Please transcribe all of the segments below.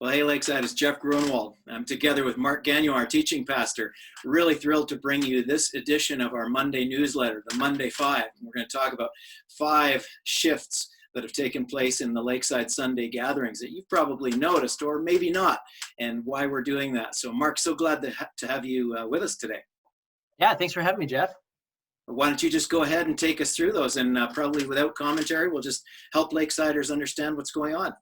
Well, hey, Lakeside, it's Jeff Groenewald. I'm together with Marc Gagnon, our teaching pastor. Really thrilled to bring you this edition of our Monday newsletter, the Monday Five. We're going to talk about 5 shifts that have taken place in the Lakeside Sunday gatherings that you've probably noticed or maybe not, and why we're doing that. So, Marc, so glad to have you with us today. Yeah, thanks for having me, Jeff. Why don't you just go ahead and take us through those, and probably without commentary, we'll just help Lakesiders understand what's going on.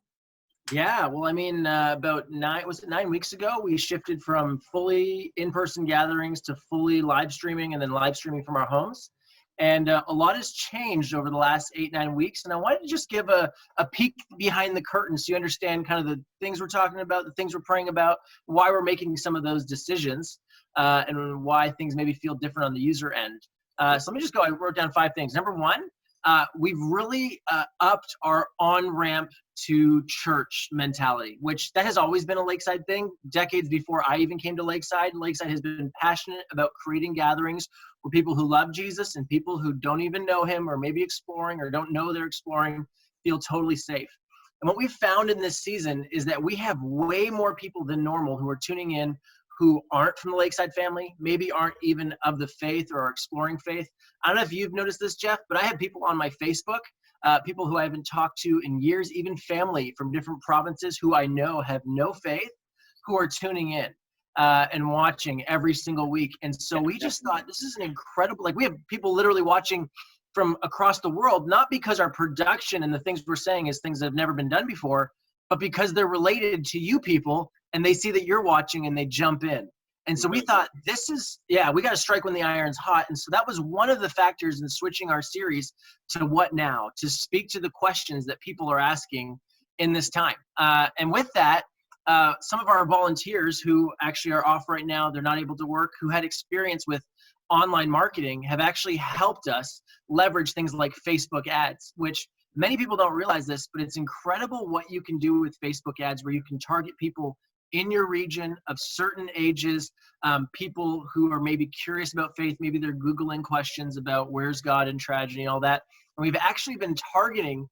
Yeah, well, I mean, about 9 weeks ago, we shifted from fully in-person gatherings to fully live streaming and then live streaming from our homes. And a lot has changed over the last 8-9 weeks. And I wanted to just give a peek behind the curtain so you understand kind of the things we're talking about, the things we're praying about, why we're making some of those decisions, and why things maybe feel different on the user end. So let me just go. I wrote down 5 things. Number 1, we've really upped our on-ramp to church mentality, which that has always been a Lakeside thing. Decades before I even came to Lakeside, Lakeside has been passionate about creating gatherings where people who love Jesus and people who don't even know him or maybe exploring or don't know they're exploring feel totally safe. And what we've found in this season is that we have way more people than normal who are tuning in who aren't from the Lakeside family, maybe aren't even of the faith or are exploring faith. I don't know if you've noticed this, Jeff, but I have people on my Facebook, people who I haven't talked to in years, even family from different provinces who I know have no faith, who are tuning in and watching every single week. And so we just thought this is an incredible, like we have people literally watching from across the world, not because our production and the things we're saying is things that have never been done before, but because they're related to you people and they see that you're watching and they jump in. And so we thought we got to strike when the iron's hot. And so that was one of the factors in switching our series to What Now, to speak to the questions that people are asking in this time. And with that, some of our volunteers who actually are off right now, they're not able to work, who had experience with online marketing have actually helped us leverage things like Facebook ads, which many people don't realize this, but it's incredible what you can do with Facebook ads where you can target people in your region of certain ages, people who are maybe curious about faith, maybe they're Googling questions about where's God in tragedy and all that. And we've actually been targeting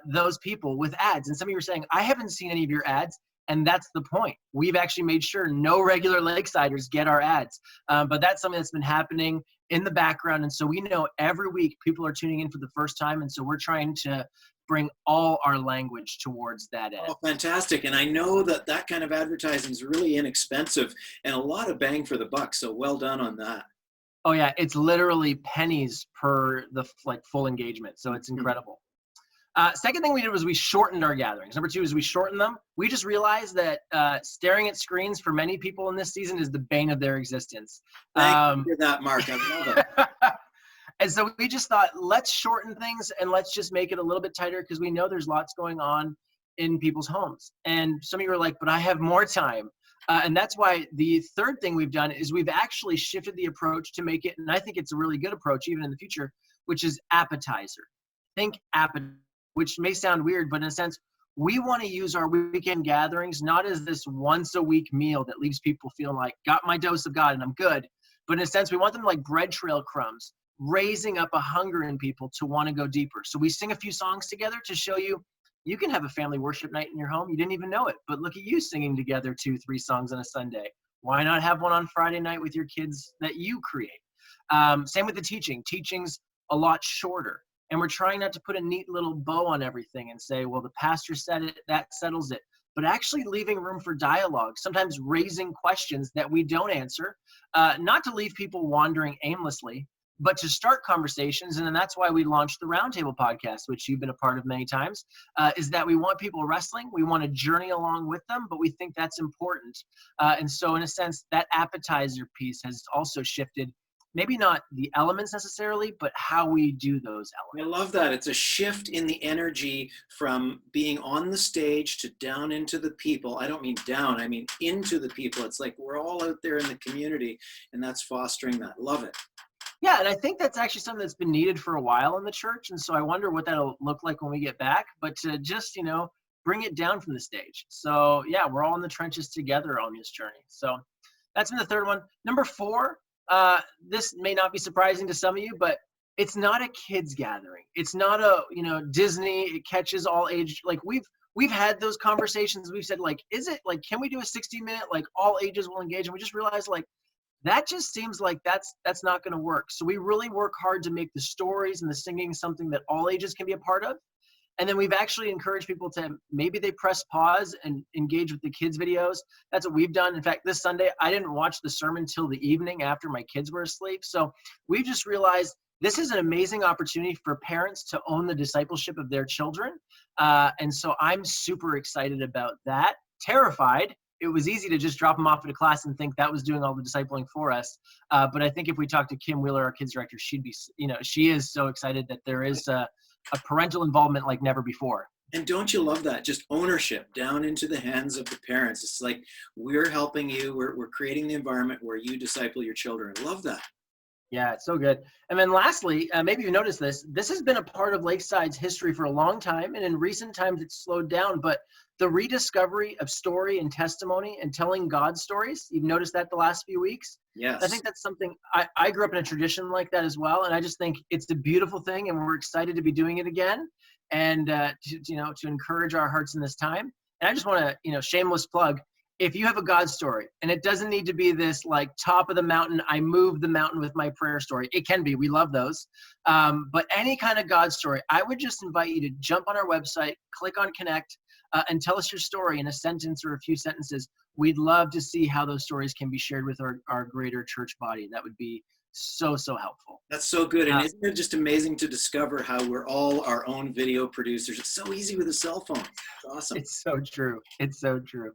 those people with ads. And some of you are saying, I haven't seen any of your ads. And that's the point. We've actually made sure no regular Lakesiders get our ads. But that's something that's been happening in the background. And so we know every week people are tuning in for the first time. And so we're trying to bring all our language towards that end. Oh, fantastic. And I know that that kind of advertising is really inexpensive and a lot of bang for the buck. So well done on that. Oh yeah, it's literally pennies per the full engagement. So it's incredible. Second thing we did was we shortened our gatherings. Number 2 is we shortened them. We just realized that staring at screens for many people in this season is the bane of their existence. Thank you for that, Marc. I love it. And so we just thought, let's shorten things and let's just make it a little bit tighter because we know there's lots going on in people's homes. And some of you are like, but I have more time. And that's why the third thing we've done is we've actually shifted the approach to make it, and I think it's a really good approach even in the future, which is appetizer. Think appetizer, which may sound weird, but in a sense, we want to use our weekend gatherings not as this once a week meal that leaves people feeling like, got my dose of God and I'm good. But in a sense, we want them like bread trail crumbs, raising up a hunger in people to want to go deeper. So we sing a few songs together to show you, you can have a family worship night in your home. You didn't even know it, but look at you singing together 2-3 songs on a Sunday. Why not have one on Friday night with your kids that you create? Same with the teaching. Teaching's a lot shorter. And we're trying not to put a neat little bow on everything and say, well, the pastor said it, that settles it. But actually leaving room for dialogue, sometimes raising questions that we don't answer, not to leave people wandering aimlessly, but to start conversations. And then that's why we launched the Roundtable podcast, which you've been a part of many times, is that we want people wrestling. We want to journey along with them, but we think that's important. And so in a sense, that appetizer piece has also shifted. Maybe not the elements necessarily, but how we do those elements. I love that. It's a shift in the energy from being on the stage to down into the people. I don't mean down, I mean into the people. It's like we're all out there in the community, and that's fostering that. Love it. Yeah, and I think that's actually something that's been needed for a while in the church. And so I wonder what that'll look like when we get back. But to just, bring it down from the stage. So yeah, we're all in the trenches together on this journey. So that's been the third one. Number 4, this may not be surprising to some of you, but it's not a kids gathering. It's not a, Disney, it catches all age. Like we've we've had those conversations. We've said, like, is it like, can we do a 60-minute, like all ages will engage? And we just realized, like, that just seems like that's not going to work. So we really work hard to make the stories and the singing something that all ages can be a part of. And then we've actually encouraged people to maybe they press pause and engage with the kids' videos. That's what we've done. In fact, this Sunday, I didn't watch the sermon till the evening after my kids were asleep. So we just realized this is an amazing opportunity for parents to own the discipleship of their children. And so I'm super excited about that. Terrified. It was easy to just drop them off at a class and think that was doing all the discipling for us. But I think if we talk to Kim Wheeler, our kids director, she'd be, she is so excited that there is a parental involvement like never before. And don't you love that? Just ownership down into the hands of the parents. It's like, we're helping you. We're creating the environment where you disciple your children. I love that. Yeah, it's so good. And then lastly, maybe you noticed this has been a part of Lakeside's history for a long time. And in recent times, it's slowed down. But the rediscovery of story and testimony and telling God's stories, you've noticed that the last few weeks? Yes. I think that's something, I grew up in a tradition like that as well. And I just think it's a beautiful thing. And we're excited to be doing it again and, to encourage our hearts in this time. And I just want to, shameless plug. If you have a God story, and it doesn't need to be this like top of the mountain, I moved the mountain with my prayer story. It can be, we love those. But any kind of God story, I would just invite you to jump on our website, click on connect, and tell us your story in a sentence or a few sentences. We'd love to see how those stories can be shared with our greater church body. That would be so helpful. That's so good. And isn't it just amazing to discover how we're all our own video producers? It's so easy with a cell phone. It's awesome. It's so true. It's so true.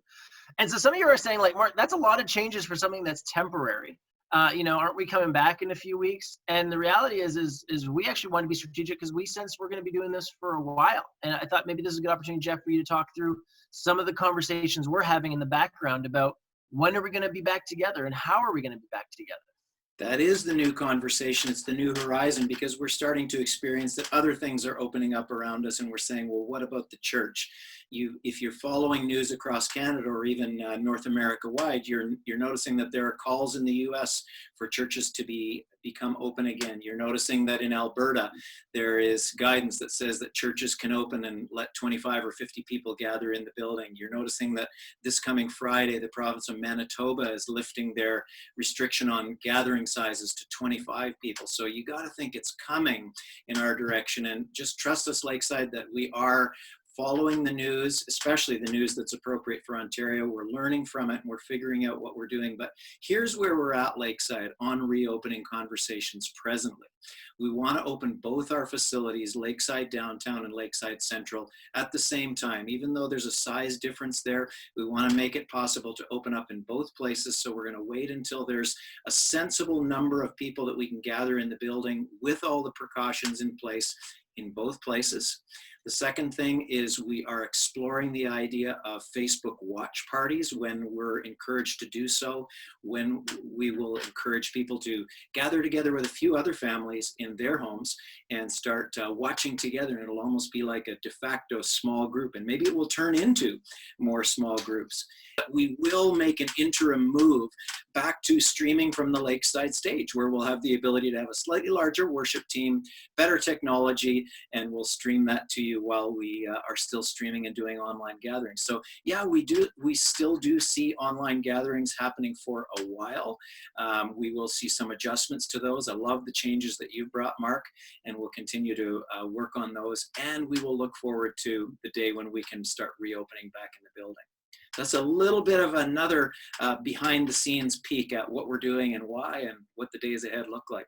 And so some of you are saying, like, Marc, that's a lot of changes for something that's temporary. Aren't we coming back in a few weeks? And the reality is we actually want to be strategic because we sense we're going to be doing this for a while. And I thought maybe this is a good opportunity, Jeff, for you to talk through some of the conversations we're having in the background about when are we going to be back together and how are we going to be back together? That is the new conversation. It's the new horizon because we're starting to experience that other things are opening up around us, and we're saying, well, what about the church? If you're following news across Canada or even North America wide, you're noticing that there are calls in the U.S. for churches to become open again. You're noticing that in Alberta, there is guidance that says that churches can open and let 25 or 50 people gather in the building. You're noticing that this coming Friday, the province of Manitoba is lifting their restriction on gathering sizes to 25 people. So you got to think it's coming in our direction, and just trust us, Lakeside, that we are following the news, especially the news that's appropriate for Ontario. We're learning from it and we're figuring out what we're doing. But here's where we're at, Lakeside, on reopening conversations presently. We want to open both our facilities, Lakeside Downtown and Lakeside Central, at the same time. Even though there's a size difference there, we want to make it possible to open up in both places. So we're going to wait until there's a sensible number of people that we can gather in the building with all the precautions in place in both places. The second thing is we are exploring the idea of Facebook watch parties when we're encouraged to do so, when we will encourage people to gather together with a few other families in their homes and start watching together. And it'll almost be like a de facto small group, and maybe it will turn into more small groups. We will make an interim move back to streaming from the Lakeside stage, where we'll have the ability to have a slightly larger worship team, better technology, and we'll stream that to you while we are still streaming and doing online gatherings. So yeah, we still do see online gatherings happening for a while. We will see some adjustments to those. I love the changes that you brought, Marc, and we'll continue to work on those. And we will look forward to the day when we can start reopening back in the building. That's a little bit of another behind the scenes peek at what we're doing and why and what the days ahead look like.